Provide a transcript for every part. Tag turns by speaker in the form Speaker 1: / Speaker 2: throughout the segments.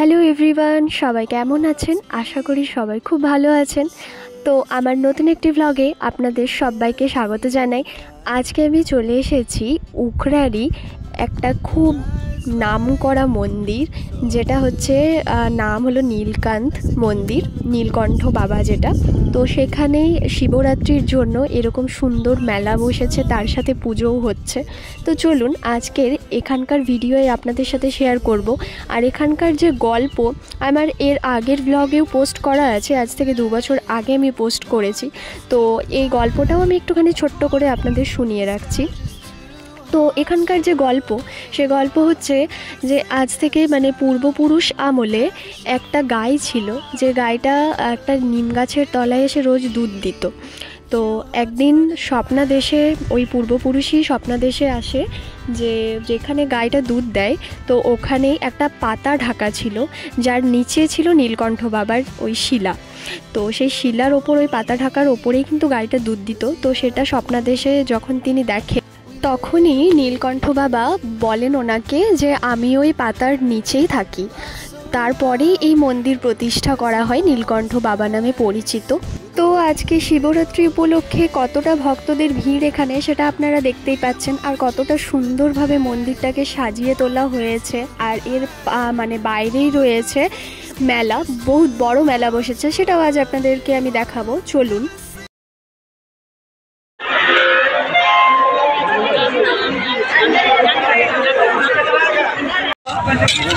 Speaker 1: Hello everyone, সবাই কেমন আছেন? আশা করি সবাই খুব ভালো আছেন। তো আমার নতুন একটি ভ্লগে আপনাদের সবাইকে স্বাগত জানাই। আজকে আমি চলে এসেছি উখড়ারই একটা খুব নামকরা মন্দির, যেটা হচ্ছে নাম হলো নীলকান্ত মন্দির, নীলকণ্ঠ বাবা যেটা। তো সেখানেই শিবরাত্রির জন্য এরকম সুন্দর মেলা বসেছে, তার সাথে পুজোও হচ্ছে। তো চলুন আজকের এখানকার ভিডিওয়ে আপনাদের সাথে শেয়ার করব। আর এখানকার যে গল্প আমার এর আগের ব্লগেও পোস্ট করা আছে, আজ থেকে 2 বছর আগে আমি পোস্ট করেছি। তো এই গল্পটাও আমি একটুখানি ছোট্ট করে আপনাদের শুনিয়ে রাখছি। তো এখানকার যে গল্প, সে গল্প হচ্ছে যে আজ থেকে পূর্বপুরুষ আমলে একটা গাই ছিল, যে গাইটা একটা নিম গাছের তলায় এসে রোজ দুধ দিত। তো একদিন স্বপ্নাদেশে ওই পূর্বপুরুষই স্বপ্নাদেশে আসে, যে যেখানে গাইটা দুধ দেয় তো ওখানেই একটা পাতা ঢাকা ছিল, যার নিচে ছিল নীলকণ্ঠ বাবার ওই শিলা। তো সেই শিলার ওপর, ওই পাতা ঢাকার ওপরেই কিন্তু গাইটা দুধ দিত। তো সেটা স্বপ্নাদেশে যখন তিনি দেখে, তখনই নীলকণ্ঠ বাবা বলেন ওনাকে যে আমি ওই পাতার নিচেই থাকি। তারপরেই এই মন্দির প্রতিষ্ঠা করা হয়, নীলকণ্ঠ বাবা নামে পরিচিত। তো আজকে শিবরাত্রি উপলক্ষে কতটা ভক্তদের ভিড় এখানে, সেটা আপনারা দেখতেই পাচ্ছেন। আর কতটা সুন্দরভাবে মন্দিরটাকে সাজিয়ে তোলা হয়েছে। আর এর বাইরেই রয়েছে মেলা, বহুত বড় মেলা বসেছে, সেটাও আজ আপনাদেরকে আমি দেখাবো। চলুন।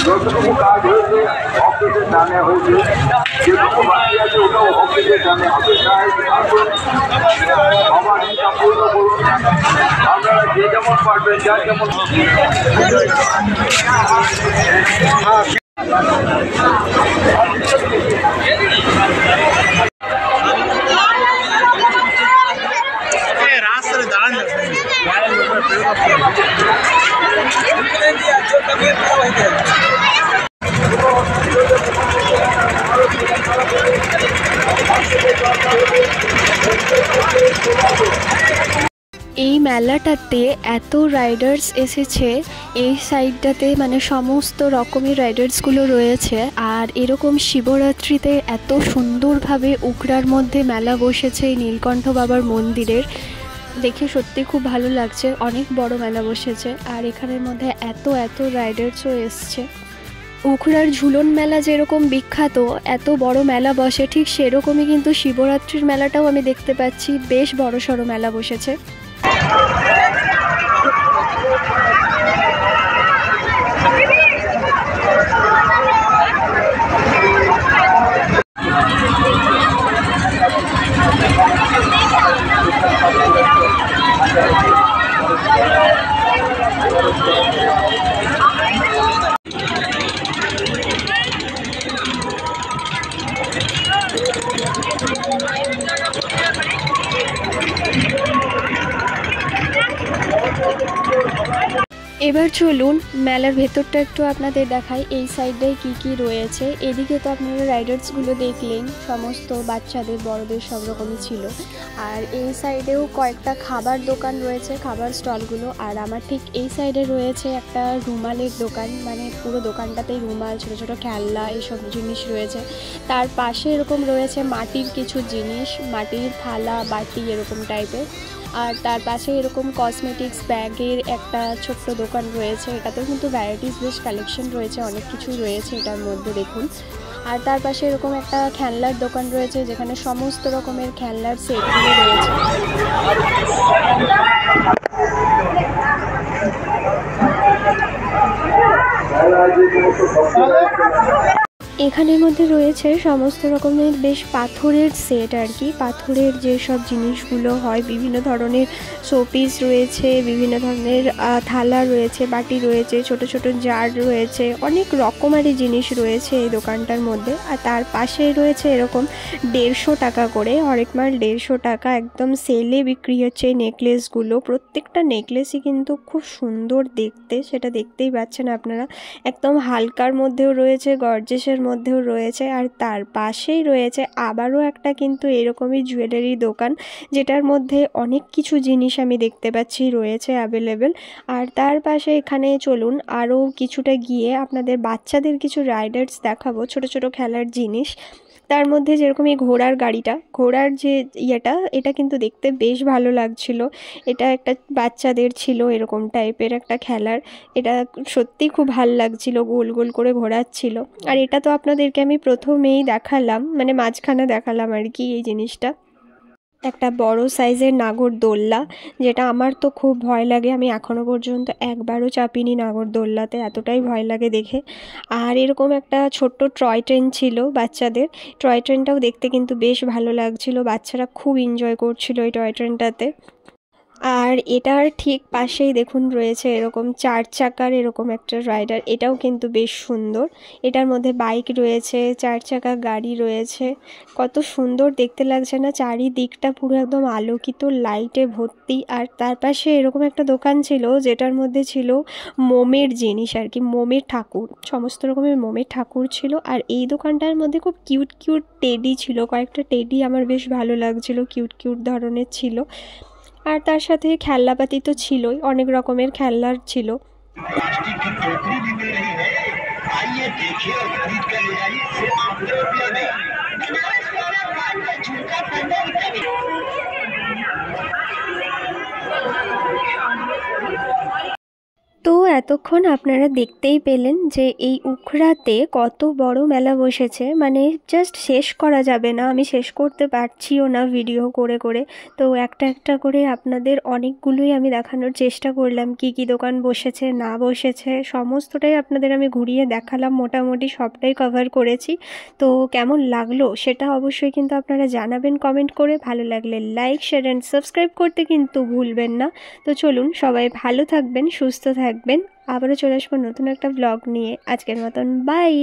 Speaker 2: যতটুকু কাজ হয়েছে ভক্তদের জানে হয়েছে, যেটুকু বাকি আছে ওটাও ভক্তদের জানে হবে। তাই আমার ইচ্ছা পূর্ণ করুন, আপনারা যে যেমন পারবেন, যার যেমন
Speaker 3: রাস্তায় দাঁড়ান
Speaker 1: এই মেলাটাতে এত রাইডার্স এসেছে, এই সাইডটাতে সমস্ত রকমের রাইডার্সগুলো রয়েছে। আর এরকম শিবরাত্রিতে এত সুন্দরভাবে উখড়ার মধ্যে মেলা বসেছে এই নীলকণ্ঠ বাবার মন্দিরের, দেখে সত্যি খুব ভালো লাগছে। অনেক বড় মেলা বসেছে, আর এখানের মধ্যে এত রাইডার্সও এসছে। উখড়ার ঝুলন মেলা যেরকম বিখ্যাত, এত বড় মেলা বসে, ঠিক সেরকমই কিন্তু শিবরাত্রির মেলাটাও আমি দেখতে পাচ্ছি, বেশ বড়সড় মেলা বসেছে। এবার চলুন মেলার ভেতরটা একটু আপনাদের দেখাই, এই সাইডটায় কি রয়েছে। এদিকে তো আপনারা রাইডার্সগুলো দেখলেন, সমস্ত বাচ্চাদের বড়দের সব রকমই ছিল। আর এই সাইডেও কয়েকটা খাবার দোকান রয়েছে, খাবার স্টলগুলো। আর আমার ঠিক এই সাইডে রয়েছে একটা রুমালের দোকান, পুরো দোকানটাতেই রুমাল, ছোটো ছোটো খেলনা, এইসব জিনিস রয়েছে। তার পাশে এরকম রয়েছে মাটির কিছু জিনিস, মাটির থালা বাটি এরকম টাইপের। আর তার পাশে এরকম কসমেটিক্স ব্যাগের একটা ছোট্ট দোকান রয়েছে, এটাতেও কিন্তু ভ্যারাইটিস বেশ কালেকশন রয়েছে, অনেক কিছুই রয়েছে এটার মধ্যে দেখুন। আর তার পাশে এরকম একটা খেলনার দোকান রয়েছে, যেখানে সমস্ত রকমের খেলনার সেটগুলো রয়েছে। এখানের মধ্যে রয়েছে সমস্ত রকমের বেশ পাথরের সেট আর কি, পাথরের যেসব জিনিসগুলো হয়, বিভিন্ন ধরনের শোপিস রয়েছে, বিভিন্ন ধরনের থালা রয়েছে, বাটি রয়েছে, ছোট ছোট জার রয়েছে, অনেক রকমারি জিনিস রয়েছে এই দোকানটার মধ্যে। আর তার পাশে রয়েছে এরকম 150 টাকা করে, হরেক মাল 150 টাকা, একদম সেলে বিক্রি হচ্ছে এই নেকলেসগুলো। প্রত্যেকটা নেকলেসই কিন্তু খুব সুন্দর দেখতে, সেটা দেখতেই পাচ্ছেন আপনারা। একদম হালকার মধ্যেও রয়েছে, গর্জেসের মধ্যেও রয়েছে, আর তার পাশেই রয়েছে আবারও একটা কিন্তু এরকমই জুয়েলারি দোকান, যেটার মধ্যে অনেক কিছু জিনিস আমি দেখতে পাচ্ছি রয়েছে অ্যাভেলেবেল। আর তার পাশে এখানে চলুন আরও কিছুটা গিয়ে আপনাদের বাচ্চাদের কিছু রাইডার্স দেখাবো, ছোট ছোট খেলার জিনিস। তার মধ্যে যেরকম এই ঘোড়ার গাড়িটা, ঘোড়ার যে এটা কিন্তু দেখতে বেশ ভালো লাগছিল। এটা একটা বাচ্চাদের ছিল এরকম টাইপের একটা খেলার, এটা সত্যি খুব ভালো লাগছিল, গোল গোল করে ঘোরাচ্ছিল। আর এটা তো আপনাদেরকে আমি প্রথমেই দেখালাম, মানে মাঝখানে দেখালাম আর কি এই জিনিসটা, একটা বড় সাইজের নাগরদোল্লা, যেটা আমার তো খুব ভয় লাগে, আমি এখনও পর্যন্ত একবারও চাপিনি নাগরদোল্লাতে, এতটাই ভয় লাগে দেখে। আর এরকম একটা ছোট্ট টয় ট্রেন ছিল বাচ্চাদের, টয় ট্রেনটাও দেখতে কিন্তু বেশ ভালো লাগছিল, বাচ্চারা খুব এনজয় করছিল এই টয় ট্রেনটাতে। আর এটার ঠিক পাশেই দেখুন রয়েছে এরকম 4 চাকার এরকম একটা রাইডার, এটাও কিন্তু বেশ সুন্দর। এটার মধ্যে বাইক রয়েছে, 4 চাকা গাড়ি রয়েছে, কত সুন্দর দেখতে লাগছে না, চারিদিকটা পুরো একদম আলোকিত লাইটে ভর্তি। আর তার পাশে এরকম একটা দোকান ছিল যেটার মধ্যে ছিল মোমের জিনিস আর কি, মোমের ঠাকুর, সমস্ত রকমের মোমের ঠাকুর ছিল। আর এই দোকানটার মধ্যে খুব কিউট কিউট টেডি ছিল, কয়েকটা টেডি আমার বেশ ভালো লাগছিল, কিউট কিউট ধরনের ছিল। আর তার সাথে খেলনাপাতি তো ছিলই, অনেক রকমের খেলনার ছিল।
Speaker 2: प्लास्टिक की टोकरी भी मिल रही है, आइए देखिए और खरीद कर ले जाइए सिर्फ 15 रुपये में। बनारस वाला कान का झुमका 15 रुपये में।
Speaker 1: তো এতক্ষণ আপনারা দেখতেই পেলেন যে এই উখড়াতে কত বড় মেলা বসেছে, মানে জাস্ট শেষ করা যাবে না, আমি শেষ করতে পারছিও না ভিডিও করে করে। তো একটা একটা করে আপনাদের অনেকগুলোই আমি দেখানোর চেষ্টা করলাম, কি কি দোকান বসেছে না বসেছে সমস্তটাই আপনাদের আমি ঘুরিয়ে দেখালাম, মোটামুটি সবটাই কভার করেছি। তো কেমন লাগলো সেটা অবশ্যই কিন্তু আপনারা জানাবেন কমেন্ট করে, ভালো লাগলে লাইক শেয়ার অ্যান্ড সাবস্ক্রাইব করতে কিন্তু ভুলবেন না। তো চলুন সবাই ভালো থাকবেন, সুস্থ থাকবেন, আবারও চলে আসবো নতুন একটা ব্লগ নিয়ে। আজকের মতন বাই।